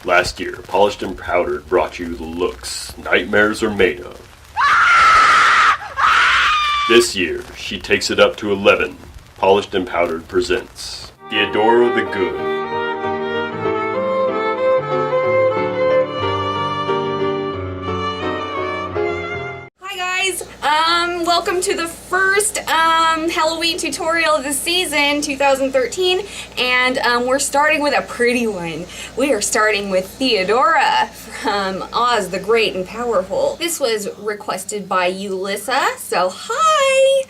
Last year, Polished and Powdered brought you the looks nightmares are made of. This year, she takes it up to 11. Polished and Powdered presents Theodora the Good. Welcome to the first Halloween tutorial of the season, 2013, and we're starting with a pretty one. We are starting with Theodora from Oz the Great and Powerful. This was requested by Ulissa, so hi!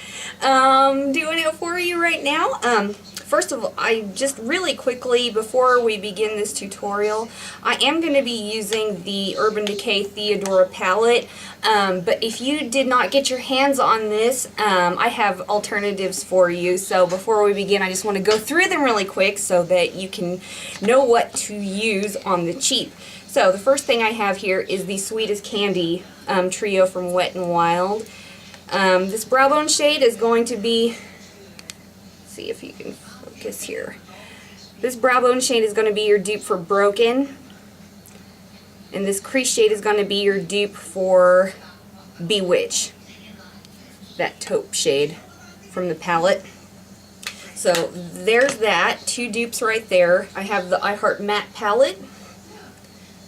Doing it for you right now. First of all, I just really quickly, before we begin this tutorial, I am going to be using the Urban Decay Theodora palette, but if you did not get your hands on this, I have alternatives for you. So before we begin, I just want to go through them really quick so that you can know what to use on the cheap. So the first thing I have here is the Sweetest Candy trio from Wet n Wild. This brow bone shade is going to be, let's see if you can focus here. This brow bone shade is going to be your dupe for Broken, and this crease shade is going to be your dupe for Bewitch, that taupe shade from the palette. So there's that, two dupes right there. I have the I Heart Matte palette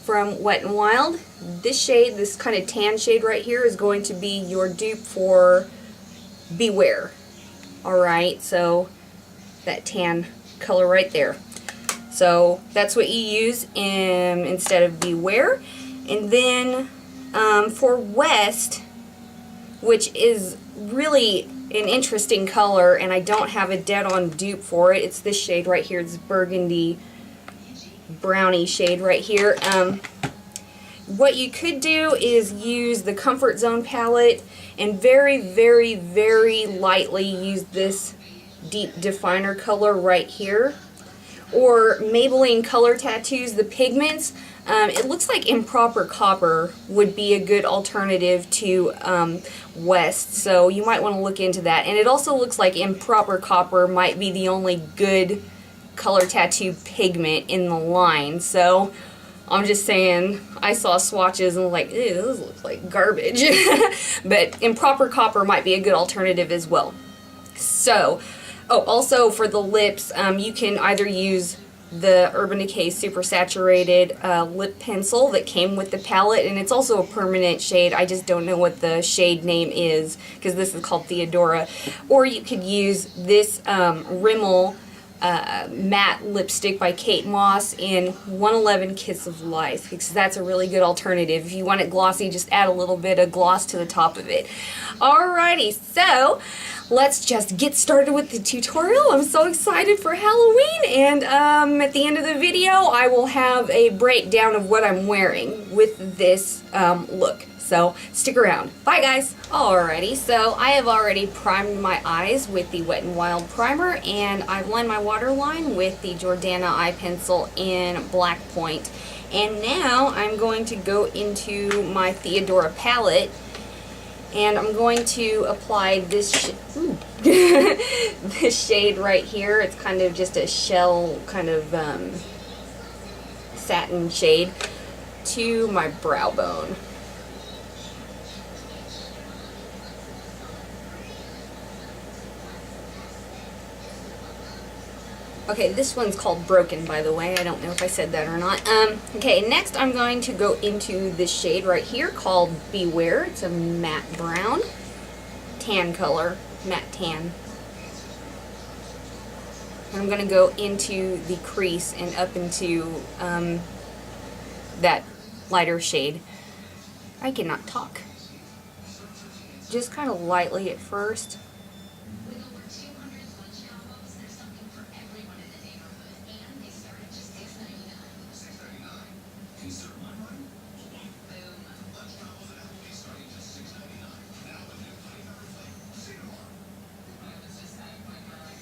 from Wet n Wild. This shade, this kind of tan shade right here, is going to be your dupe for Beware. Alright, so that tan color right there. So that's what you use instead of Beware. And then for West, which is really an interesting color, and I don't have a dead-on dupe for it. It's this shade right here, this burgundy brownie shade right here. What you could do is use the Comfort Zone palette and very, very, very lightly use this deep definer color right here, or Maybelline Color Tattoos, the pigments. It looks like Improper Copper would be a good alternative to West, so you might want to look into that. And it also looks like Improper Copper might be the only good color tattoo pigment in the line, so I'm just saying, I saw swatches and was like, ew, those look like garbage. But Improper Copper might be a good alternative as well. So, oh, also for the lips, you can either use the Urban Decay Super Saturated lip pencil that came with the palette, and it's also a permanent shade. I just don't know what the shade name is, because this is called Theodora. Or you could use this Rimmel matte lipstick by Kate Moss in 111 Kiss of Life, because that's a really good alternative. If you want it glossy, just add a little bit of gloss to the top of it. Alrighty, so let's just get started with the tutorial. I'm so excited for Halloween, and at the end of the video I will have a breakdown of what I'm wearing with this look. So stick around. Bye guys! Alrighty, so I have already primed my eyes with the Wet n Wild primer, and I've lined my waterline with the Jordana eye pencil in Black Point. And now I'm going to go into my Theodora palette, and I'm going to apply this this shade right here. It's kind of just a shell kind of satin shade to my brow bone. Okay, this one's called Broken, by the way. I don't know if I said that or not. Okay, next I'm going to go into this shade right here called Beware. It's a matte brown, tan color, matte tan. I'm going to go into the crease and up into that lighter shade. I cannot talk. Just kind of lightly at first.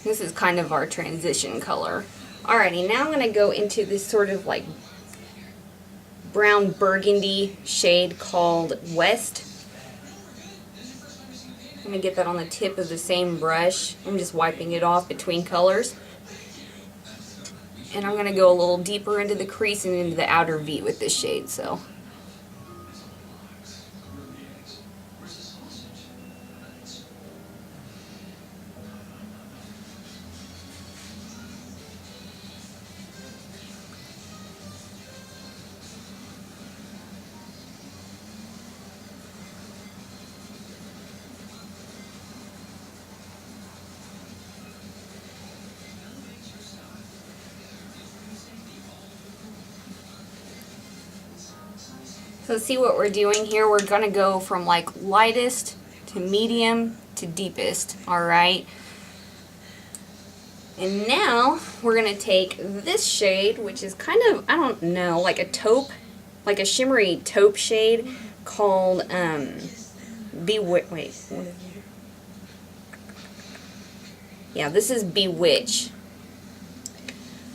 This is kind of our transition color. Alrighty, now I'm going to go into this sort of like brown burgundy shade called West. I'm going to get that on the tip of the same brush. I'm just wiping it off between colors. And I'm going to go a little deeper into the crease and into the outer V with this shade, so. So see what we're doing here? We're going to go from like lightest to medium to deepest, alright? And now we're going to take this shade, which is kind of, I don't know, like a taupe, like a shimmery taupe shade called Bewitch. Wait, what is it? Yeah, this is Bewitch,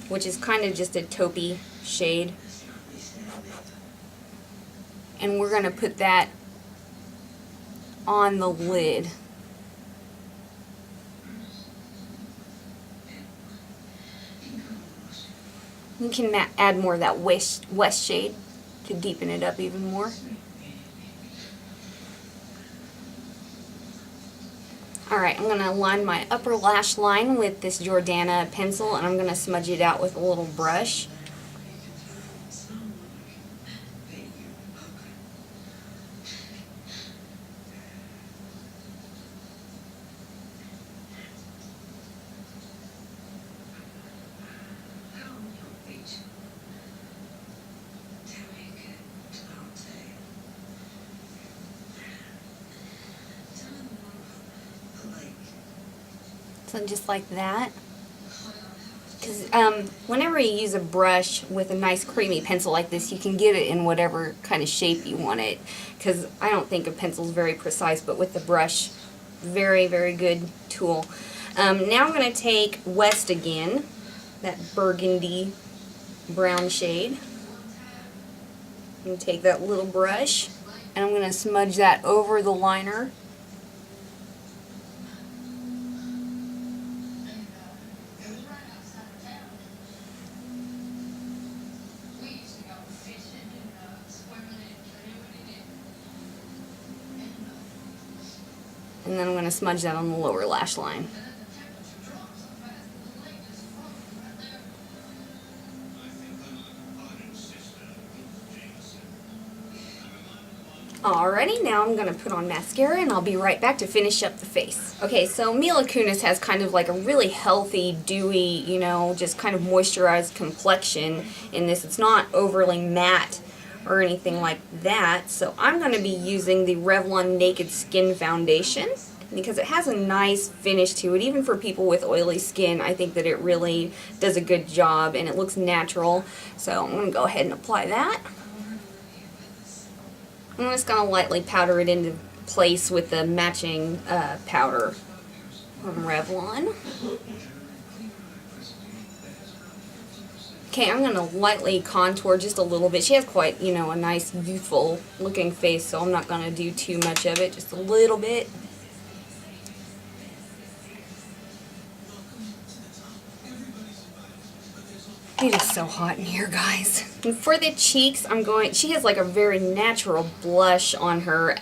which is kind of just a taupey shade. And we're going to put that on the lid. You can add more of that west shade to deepen it up even more. Alright, I'm going to line my upper lash line with this Jordana pencil, and I'm going to smudge it out with a little brush. So just like that. Because whenever you use a brush with a nice creamy pencil like this, you can get it in whatever kind of shape you want it. Because I don't think a pencil is very precise, but with the brush, very, very good tool. Now I'm going to take West again, that burgundy brown shade. I'm going to take that little brush, and I'm going to smudge that over the liner. And then I'm going to smudge that on the lower lash line. Alrighty, now I'm going to put on mascara and I'll be right back to finish up the face. Okay, so Mila Kunis has kind of like a really healthy, dewy, you know, just kind of moisturized complexion in this. It's not overly matte or anything like that. So I'm going to be using the Revlon Naked Skin Foundation because it has a nice finish to it. Even for people with oily skin, I think that it really does a good job and it looks natural. So I'm going to go ahead and apply that. I'm just going to lightly powder it into place with the matching powder from Revlon. Okay, I'm going to lightly contour just a little bit. She has quite, you know, a nice youthful looking face, so I'm not going to do too much of it, just a little bit. It is so hot in here, guys. And for the cheeks, she has like a very natural blush on her,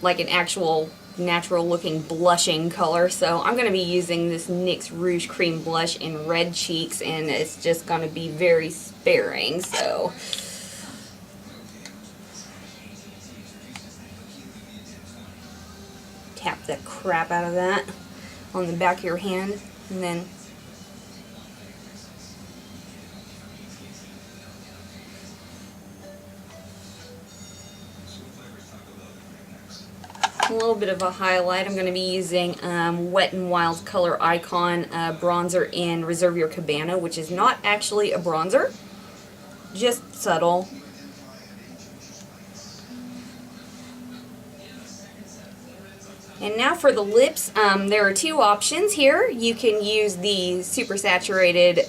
like an actual natural looking blushing color. So I'm going to be using this NYX Rouge Cream Blush in red cheeks, and it's just going to be very sparing. So tap the crap out of that on the back of your hand, and then a little bit of a highlight. I'm going to be using Wet n Wild Color Icon bronzer in Reserve Your Cabana, which is not actually a bronzer, just subtle. And now for the lips, there are two options here. You can use the super saturated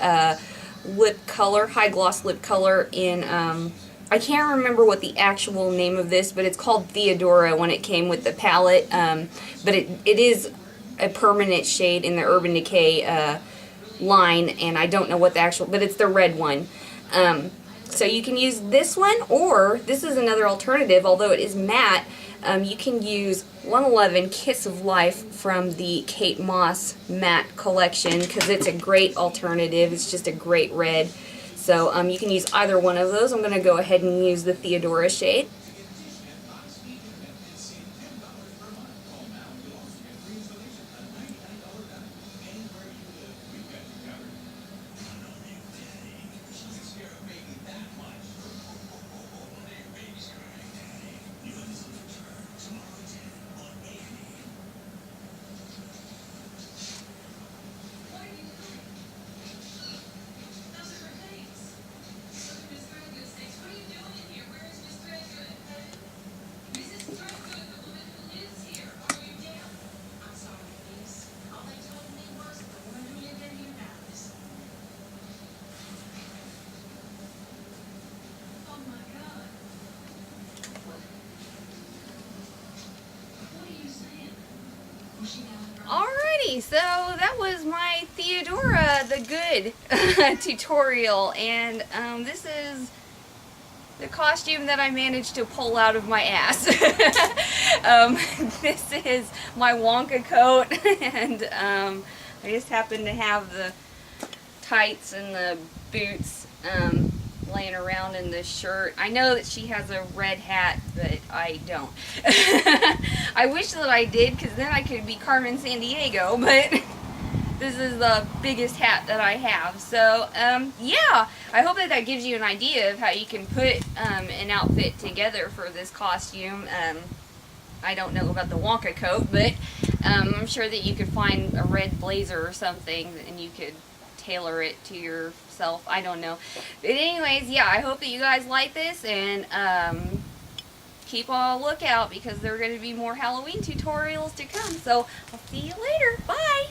lip color, high gloss lip color in I can't remember what the actual name of this, but it's called Theodora when it came with the palette. But it is a permanent shade in the Urban Decay line, and I don't know what the actual, but it's the red one. So you can use this one, or this is another alternative, although it is matte. You can use 111 Kiss of Life from the Kate Moss matte collection, because it's a great alternative. It's just a great red. So you can use either one of those. I'm going to go ahead and use the Theodora shade. Alrighty, so that was my Theodora the Good tutorial, and this is the costume that I managed to pull out of my ass. This is my Wonka coat, and I just happen to have the tights and the boots laying around in this shirt. I know that she has a red hat, but I don't. I wish that I did, because then I could be Carmen Sandiego, but this is the biggest hat that I have. So, yeah, I hope that that gives you an idea of how you can put an outfit together for this costume. I don't know about the Wonka coat, but I'm sure that you could find a red blazer or something, and you could tailor it to yourself. I don't know. But anyways, yeah, I hope that you guys like this, and keep a lookout, because there are going to be more Halloween tutorials to come. So I'll see you later. Bye!